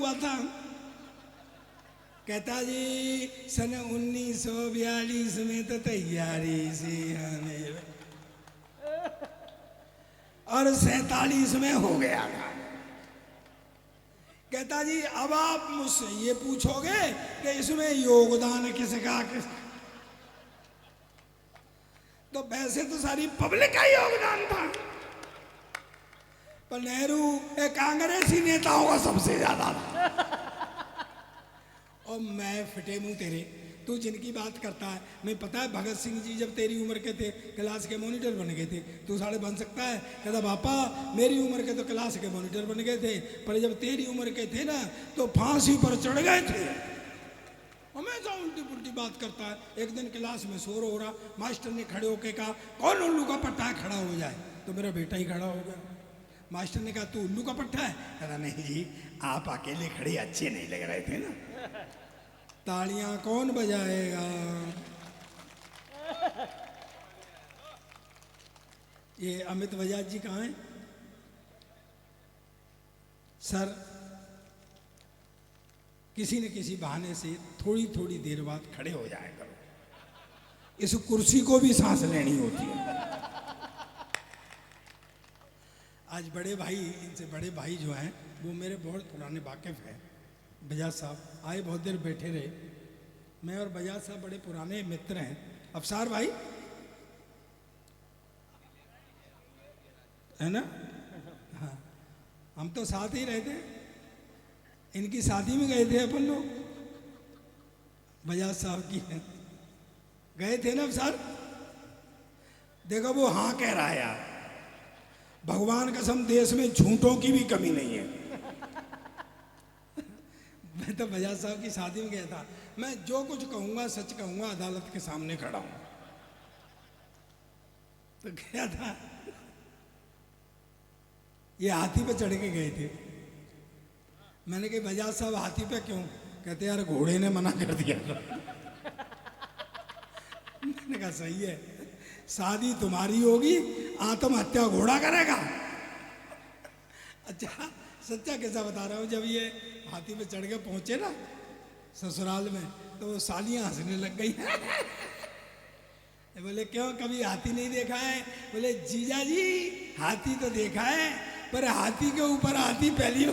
हुआ था? कहता जी सन 1942 में तो तैयारी से आने और 47 में हो गया था। कहता जी अब आप मुझसे ये पूछोगे कि इसमें योगदान किसका तो वैसे तो सारी पब्लिक का योगदान था, पर नेहरू कांग्रेसी नेताओं का सबसे ज्यादा था। और मैं फिटे मुंह तेरे, तू जिनकी बात करता है, मैं पता है भगत सिंह जी जब तेरी उम्र के थे क्लास के मॉनिटर बन गए थे, तू साले बन सकता है? कहता पापा मेरी उम्र के तो क्लास के मॉनिटर बन गए थे, पर जब तेरी उम्र के थे ना तो फांसी पर चढ़ गए थे। हमेशा उल्टी पुल्टी बात करता है। एक दिन क्लास में शोर हो रहा, मास्टर ने खड़े होके कहा कौन उल्लू का पट्टा है खड़ा हो जाए, तो मेरा बेटा ही खड़ा हो गया। मास्टर ने कहा तू उल्लू का पट्टा है? कहता नहीं जी आप अकेले खड़े अच्छे नहीं लग रहे थे ना। तालियां कौन बजाएगा? ये अमित बजाज जी कहाँ हैं? सर किसी न किसी बहाने से थोड़ी थोड़ी देर बाद खड़े हो जाया करो, इस कुर्सी को भी सांस लेनी होती है। आज बड़े भाई, इनसे बड़े भाई जो हैं वो मेरे बहुत पुराने वाकिफ हैं। बजाज साहब आए, बहुत देर बैठे रहे। मैं और बजाज साहब बड़े पुराने मित्र हैं। अफसार भाई है ना? हाँ, हम तो साथ ही रहते। इनकी शादी में गए थे अपन लोग, बजाज साहब की गए थे ना अफसार? देखो वो हाँ कह रहा है यार, भगवान कसम देश में झूठों की भी कमी नहीं है। मैं तो बजाज साहब की शादी में गया था। मैं जो कुछ कहूंगा सच कहूंगा, अदालत के सामने खड़ा हूं। तो गया था, ये हाथी पे चढ़ के गए थे। मैंने कहा बजाज साहब हाथी पे क्यों? कहते यार घोड़े ने मना कर दिया। मैंने कहा सही है, शादी तुम्हारी होगी, आत्महत्या घोड़ा करेगा। अच्छा सच्चा कैसा बता रहा हूँ, जब ये हाथी पे चढ़ के पहुंचे ना ससुराल में, तो वो सालियां हंसने लग गई। बोले क्यों, कभी हाथी नहीं देखा है? बोले जीजा जी हाथी तो देखा है, पर हाथी के ऊपर हाथी पहली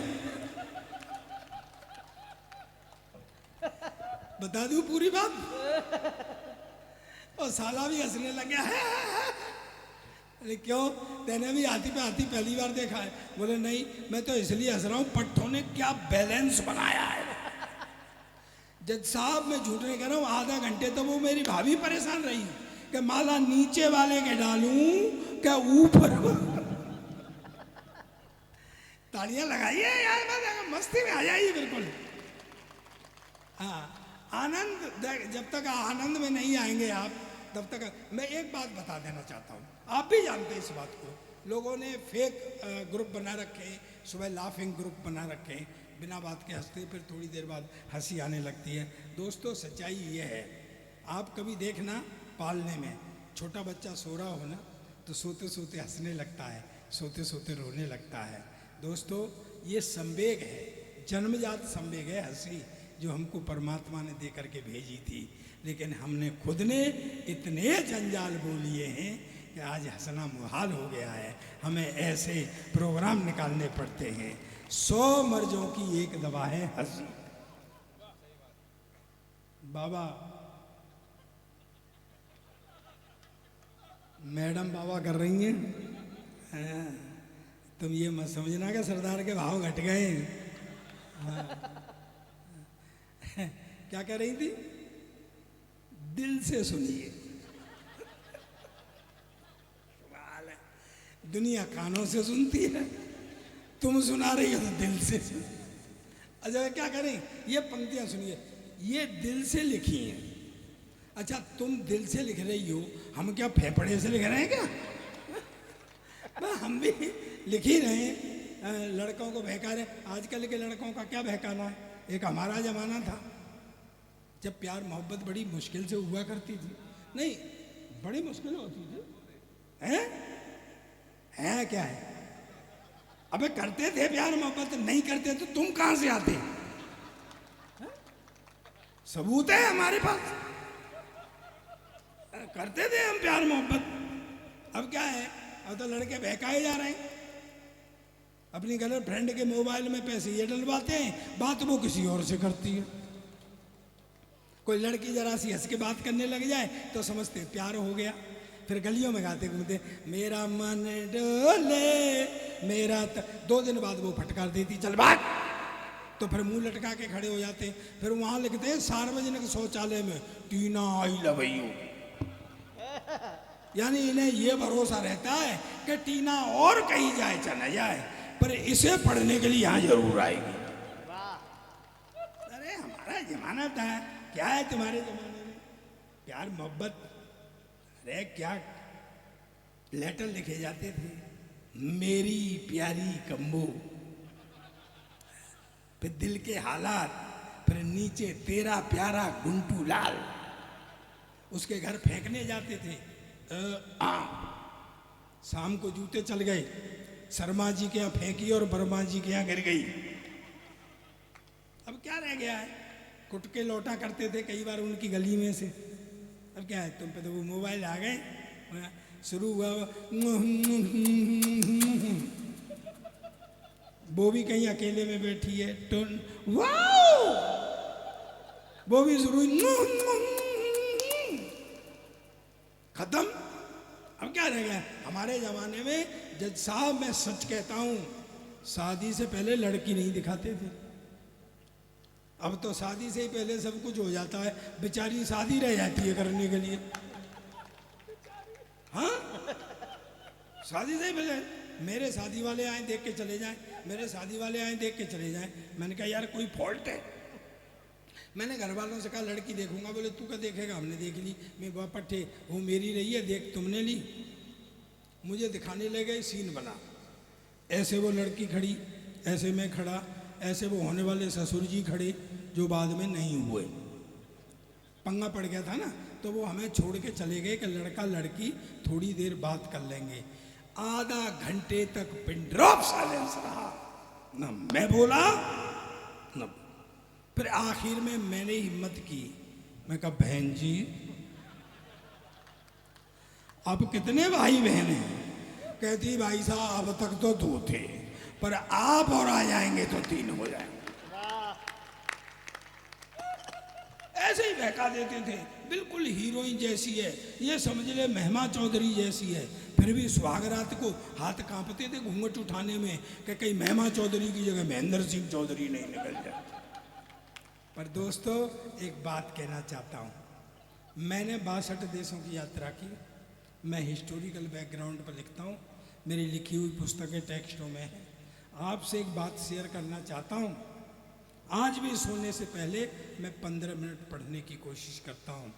बता दूं पूरी बात? और साला भी हंसने लग गया। अरे क्यों, तेने भी हाथी पे हाथी पहली बार देखा है? बोले नहीं, मैं तो इसलिए हंस रहा हूं पट्टों ने क्या बैलेंस बनाया है। जज साहब मैं झूठ नहीं कह रहा हूं, आधा घंटे तो वो मेरी भाभी परेशान रही कि माला नीचे वाले के डालूं क्या ऊपर। तालियां लगाइए यार, मस्ती में आ जाइए बिल्कुल। हाँ आनंद, जब तक आनंद में नहीं आएंगे आप तब तक। मैं एक बात बता देना चाहता हूँ, आप भी जानते हैं इस बात को, लोगों ने फेक ग्रुप बना रखे, सुबह लाफिंग ग्रुप बना रखे, बिना बात के हंसते, फिर थोड़ी देर बाद हंसी आने लगती है। दोस्तों सच्चाई ये है, आप कभी देखना पालने में छोटा बच्चा सो रहा हो ना, तो सोते सोते हंसने लगता है, सोते सोते रोने लगता है। दोस्तों ये संवेग है, जन्मजात संवेग है हंसी, जो हमको परमात्मा ने दे करके भेजी थी। लेकिन हमने खुद ने इतने जंजाल बोल लिए हैं कि आज हंसना मुहाल हो गया है। हमें ऐसे प्रोग्राम निकालने पड़ते हैं। 100 मर्जों की एक दवा है हंसी। बाबा मैडम बाबा कर रही हैं, तुम ये मत समझना कि सरदार के भाव घट गए। क्या कह रही थी? दिल से सुनिए। दुनिया कानों से सुनती है, तुम सुना रही हो तो दिल से सुन। अच्छा क्या करें, ये पंक्तियां सुनिए, ये दिल से लिखी हैं। अच्छा तुम दिल से लिख रही हो, हम क्या फेफड़े से लिख रहे हैं क्या? हम भी लिख ही रहे हैं, लड़कों को बहका रहे। आजकल के लड़कों का क्या बहकाना है, एक हमारा जमाना था जब प्यार मोहब्बत बड़ी मुश्किल से हुआ करती थी। नहीं बड़ी मुश्किल होती थी। हैं क्या है? अबे करते थे प्यार मोहब्बत, नहीं करते तो तुम कहां से आते? सबूत है हमारे पास, करते थे हम प्यार मोहब्बत। अब क्या है, अब तो लड़के बहकाए जा रहे हैं, अपनी गर्लफ्रेंड के मोबाइल में पैसे ये डलवाते हैं, बात वो किसी और से करती है। कोई लड़की जरा सी हंस के बात करने लग जाए तो समझते प्यार हो गया, फिर गलियों में गाते घूमते मेरा मन डोले मेरा 2 दिन बाद वो फटकार देती चल बात, तो फिर मुंह लटका के खड़े हो जाते हैं। फिर वहां लिखते हैं सार्वजनिक शौचालय में टीना आई लव यू, यानी इन्हें ये भरोसा रहता है कि टीना और कहीं जाए चला जाए पर इसे पढ़ने के लिए यहाँ जरूर आएगी। अरे हमारा जमाना था, क्या है तुम्हारे जमाने में प्यार मोहब्बत? अरे क्या लेटर लिखे जाते थे, मेरी प्यारी कम्बो, फिर दिल के हालात, फिर नीचे तेरा प्यारा गुंटू लाल। उसके घर फेंकने जाते थे, शाम को जूते चल गए, शर्मा जी के यहाँ फेंकी और बर्मा जी के यहाँ गिर गई। अब क्या रह गया है, कुटके लौटा करते थे कई बार उनकी गली में से। अब क्या है, तुम पे तो वो मोबाइल आ गए, शुरू हुआ वो भी कहीं अकेले में बैठी है, टोन वाओ, वो भी शुरू, खत्म। अब क्या रह गया, हमारे जमाने में जज साहब मैं सच कहता हूं, शादी से पहले लड़की नहीं दिखाते थे। अब तो शादी से ही पहले सब कुछ हो जाता है, बेचारी शादी रह जाती है करने के लिए। हाँ, शादी से ही पहले मेरे शादी वाले आए देख के चले जाएं, मेरे शादी वाले आए देख के चले जाएं। मैंने कहा यार कोई फॉल्ट है? मैंने घर वालों से कहा लड़की देखूंगा, बोले तू क्या देखेगा, हमने देख ली। मैं बापा ठे वो मेरी रही है, देख तुमने ली। मुझे दिखाने ले गए, सीन बना, ऐसे वो लड़की खड़ी, ऐसे मैं खड़ा, ऐसे वो होने वाले ससुर जी खड़े जो बाद में नहीं हुए। पंगा पड़ गया था ना, तो वो हमें छोड़ के चले गए कि लड़का लड़की थोड़ी देर बात कर लेंगे। आधा घंटे तक पिन ड्रॉप साइलेंस रहा, न मैं बोला न। फिर आखिर में मैंने हिम्मत की, मैं कहा बहन जी अब कितने भाई बहन हैं? कहती भाई साहब अब तक तो 2 थे, पर आप और आ जाएंगे तो 3 हो जाएंगे। ऐसे ही बहका देते थे, बिल्कुल हीरोइन जैसी है, ये समझ ले महिमा चौधरी जैसी है। फिर भी सुहागरात को हाथ कांपते थे घूंघट उठाने में कि कहीं महिमा चौधरी की जगह महेंद्र सिंह चौधरी नहीं निकल जाए। पर दोस्तों एक बात कहना चाहता हूँ, मैंने 62 देशों की यात्रा की, मैं हिस्टोरिकल बैकग्राउंड पर लिखता हूँ, मेरी लिखी हुई पुस्तकें टेक्स्टों में हैं। आपसे एक बात शेयर करना चाहता हूँ, आज भी सोने से पहले मैं 15 मिनट पढ़ने की कोशिश करता हूँ।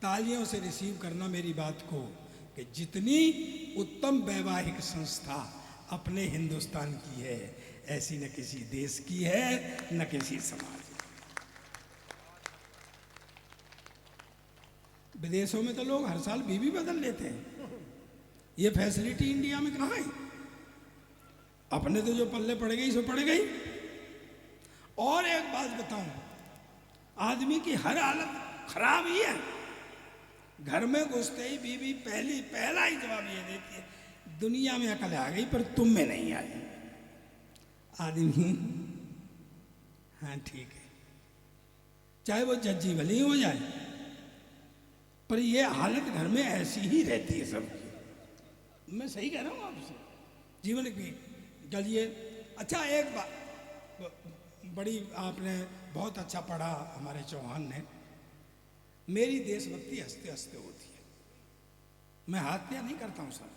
तालियों से रिसीव करना मेरी बात को कि जितनी उत्तम वैवाहिक संस्था अपने हिंदुस्तान की है, ऐसी न किसी देश की है न किसी समाज की। विदेशों में तो लोग हर साल बीवी बदल लेते हैं, ये फैसिलिटी इंडिया में कहाँ है? अपने तो जो पल्ले पड़ गई सो पड़ गई। और एक बात बताऊं, आदमी की हर हालत खराब ही है। घर में घुसते ही बीवी पहला ही जवाब ये देती है, दुनिया में अकल आ गई पर तुम में नहीं आई। आदमी हाँ ठीक है, चाहे वो जज्जी भली हो जाए, पर ये हालत घर में ऐसी ही रहती है सबकी। मैं सही कह रहा हूँ आपसे, जीवन की चलिए। अच्छा एक बात बड़ी आपने बहुत अच्छा पढ़ा हमारे चौहान ने, मेरी देशभक्ति हंसते हंसते होती है। मैं हत्या नहीं करता हूँ सर,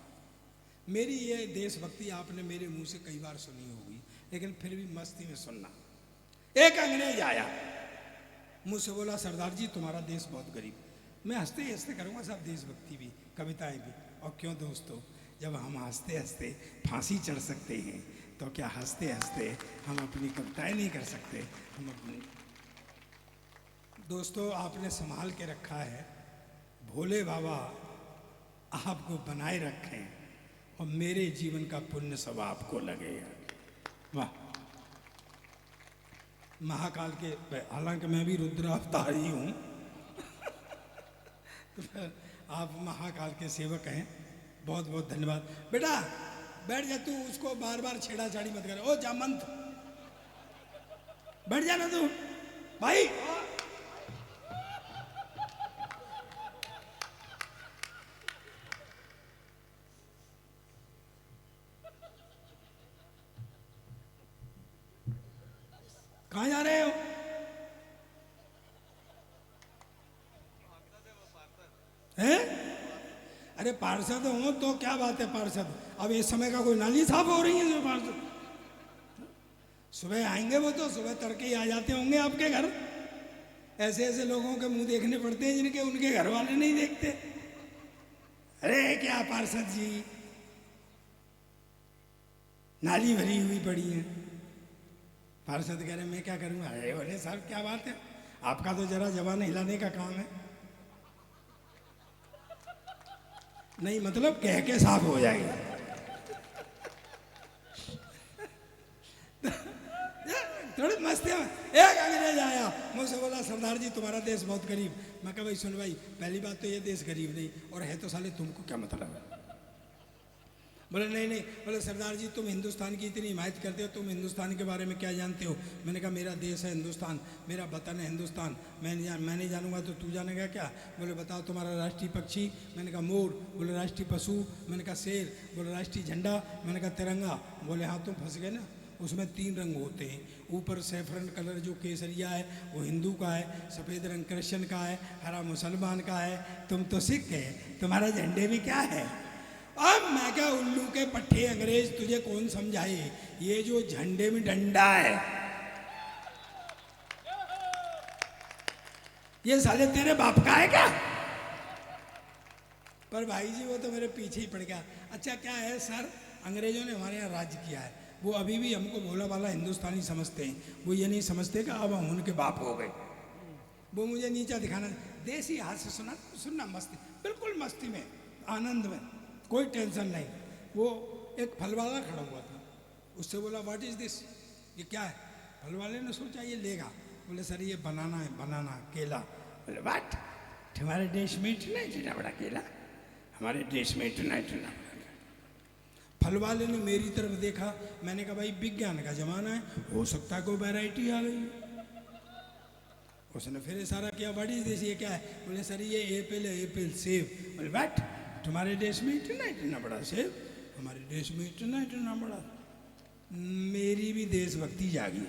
मेरी ये देशभक्ति आपने मेरे मुंह से कई बार सुनी होगी, लेकिन फिर भी मस्ती में सुनना। एक अंग्रेज आया, मुझसे बोला सरदार जी तुम्हारा देश बहुत गरीब। मैं हंसते हंसते करूँगा सब, देशभक्ति भी, कविताएं भी। और क्यों दोस्तों, जब हम हंसते हंसते फांसी चढ़ सकते हैं तो क्या हंसते हंसते हम अपनी कविताएं नहीं कर सकते? हम अपनी दोस्तों आपने संभाल के रखा है, भोले बाबा आपको बनाए रखें और मेरे जीवन का पुण्य सब आपको लगेगा। वाह, महाकाल के, हालांकि मैं भी रुद्र अवतार ही हूँ तो आप महाकाल के सेवक हैं, बहुत बहुत धन्यवाद। बेटा बैठ जा, तू उसको बार बार छेड़ाछाड़ी मत कर। ओ जामंत बैठ जा ना तू भाई। कहाँ जा रहे हो? हैं? अरे पार्षद हो तो क्या बात है पार्षद, अब इस समय का कोई नाली साफ हो रही है जो पार्षद? सुबह आएंगे वो तो, सुबह तड़के ही आ जाते होंगे आपके घर। ऐसे ऐसे लोगों के मुंह देखने पड़ते हैं जिनके उनके घर वाले नहीं देखते। अरे क्या पार्षद जी, नाली भरी हुई पड़ी है। पार्षद कह रहे मैं क्या करूँगा? अरे बोले साहब क्या बात है, आपका तो जरा जबान हिलाने का काम है। नहीं मतलब कह के साफ हो जाएगी। थोड़ी मस्ती में एक अंग्रेज आया, मुझसे बोला सरदार जी तुम्हारा देश बहुत गरीब। मैं कहा भाई सुन भाई, पहली बात तो ये देश गरीब नहीं, और है तो साले तुमको क्या मतलब है? बोले नहीं नहीं, बोले सरदार जी तुम हिंदुस्तान की इतनी हिमायत करते हो, तुम हिंदुस्तान के बारे में क्या जानते हो? मैंने कहा मेरा देश है हिंदुस्तान, मेरा वतन है हिंदुस्तान, मैं नहीं जानूंगा तो तू जानेगा क्या? बोले बताओ तुम्हारा राष्ट्रीय पक्षी? मैंने कहा मोर। बोले राष्ट्रीय पशु? मैंने कहा शेर। बोले राष्ट्रीय झंडा? मैंने कहा तिरंगा। बोले हाँ तुम फंस गए ना, उसमें 3 रंग होते हैं। ऊपर सैफरन कलर जो केसरिया है वो हिंदू का है, सफ़ेद रंग क्रिश्चियन का है, हरा मुसलमान का है, तुम तो सिख है, तुम्हारा झंडे भी क्या है? अब मैं क्या उल्लू के पट्टे अंग्रेज, तुझे कौन समझाए? ये जो झंडे में डंडा है ये साले तेरे बाप का है क्या? पर भाई जी वो तो मेरे पीछे ही पड़ गया। अच्छा क्या है सर, अंग्रेजों ने हमारे यहाँ राज्य किया है, वो अभी भी हमको भोला भाला हिंदुस्तानी समझते हैं। वो ये नहीं समझते कि अब हम उनके बाप हो गए। वो मुझे नीचा दिखाना, देसी हास्य सुनना मस्ती, बिल्कुल मस्ती में, आनंद में, कोई टेंशन नहीं। वो एक फल वाला खड़ा हुआ था, उससे बोला व्हाट इज दिस, ये क्या है? फल वाले ने सोचा ये लेगा। बोले सर ये बनाना है, बनाना केला। बोले व्हाट, तुम्हारे देश में इतना इतना बड़ा केला, हमारे देश में इतना इतना बड़ा। फल वाले ने मेरी तरफ देखा, मैंने कहा भाई विज्ञान का जमाना है, हो सकता है कोई वैरायटी आ गई। उसने फिर इशारा किया व्हाट इज दिस, ये क्या है? बोले सर ये एप्पल है, एप्पल सेब। बोले व्हाट, तुम्हारे देश में इतना इतना बड़ा सेब, हमारे देश में इतना इतना बड़ा। मेरी भी देशभक्ति जागी।